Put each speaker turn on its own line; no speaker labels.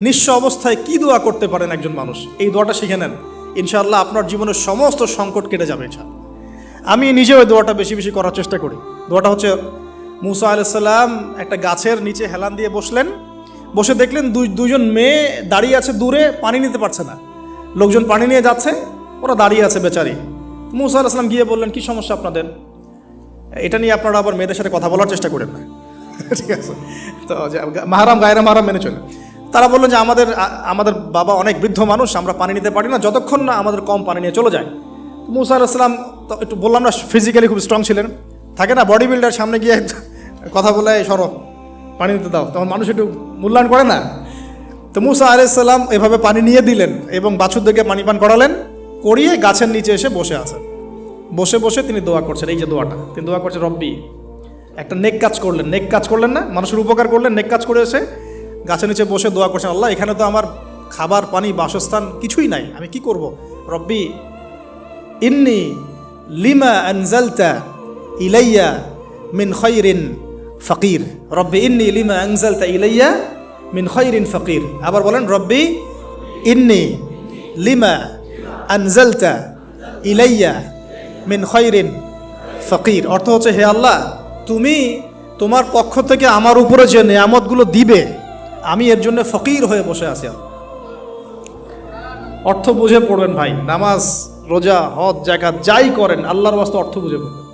নিঃস্ব অবস্থায় কি দোয়া করতে পারেন একজন মানুষ, এই দোয়াটা শিখে নেন, ইনশাআল্লাহ আপনার জীবনের সমস্ত সংকট কেটে যাবে ইনশাআল্লাহ। আমি নিজেও এই দোয়াটা বেশি বেশি করার চেষ্টা করি। দোয়াটা হচ্ছে, মুসা আলাইহিস সালাম একটা গাছের নিচে হেলান দিয়ে বসলেন, বসে দেখলেন দুইজন মেয়ে দাঁড়িয়ে আছে দূরে, পানি নিতে পারছে না, লোকজন পানি নিয়ে যাচ্ছে, ওরা দাঁড়িয়ে আছে বেচারি। মুসা আলাইহিস সালাম গিয়ে বললেন, কি সমস্যা আপনাদের? এটা নিয়ে আপনারা আবার মেয়েদের সাথে কথা বলার চেষ্টা করেন না, ঠিক আছে? তো মাহারাম গায়রা মাহারাম মেনে চলে। তারা বললেন যে আমাদের বাবা অনেক বৃদ্ধ মানুষ, আমরা পানি নিতে পারি না যতক্ষণ না আমাদের কম পানি নিয়ে চলে যায়। মুসা আলাইহিস সালাম তো একটু বললাম না, ফিজিক্যালি খুব স্ট্রং ছিলেন, থাকে না বডি বিল্ডার, সামনে গিয়ে কথা বলে সরো পানি নিতে দাও, তখন মানুষ একটু মূল্যায়ন করে না। তো মুসা আলাইহিস সালাম এভাবে পানি নিয়ে দিলেন এবং বাছুরদেরকে পানি পান করালেন, করিয়ে গাছের নিচে এসে বসে আছেন। বসে বসে তিনি দোয়া করছেন, এই যে দোয়াটা তিনি দোয়া করছেন, রব্বি, একটা নেক কাজ করলেন, নেক কাজ করলেন না, মানুষের উপকার করলেন, নেক কাজ করে এসে গাছের নিচে বসে দোয়া করছেন, আল্লাহ এখানে তো আমার খাবার পানি বাসস্থান কিছুই নাই, আমি কি করব? রব্বি ইন্নি লিমা আনজালতা ইলাইয়া মিন খায়রিন ফাকির, রব্বি ইন্নি লিমা আনজালতা ইলাইয়া মিন খায়রিন ফাকির। আবার বলেন, রব্বি ইন্নি লিমা আনজালতা ইলাইয়া মিন খায়রিন ফাকির। অর্থ হচ্ছে, হে আল্লাহ, তুমি তোমার পক্ষ থেকে আমার উপরে যে নেয়ামতগুলো দিবে, আমি এর জন্য ফকির হয়ে বসে আছি। অর্থ বুঝে পড়বেন ভাই, নামাজ রোজা হজ জাকাত যাই করেন আল্লাহর ওয়াস্তে অর্থ বুঝে পড়বেন।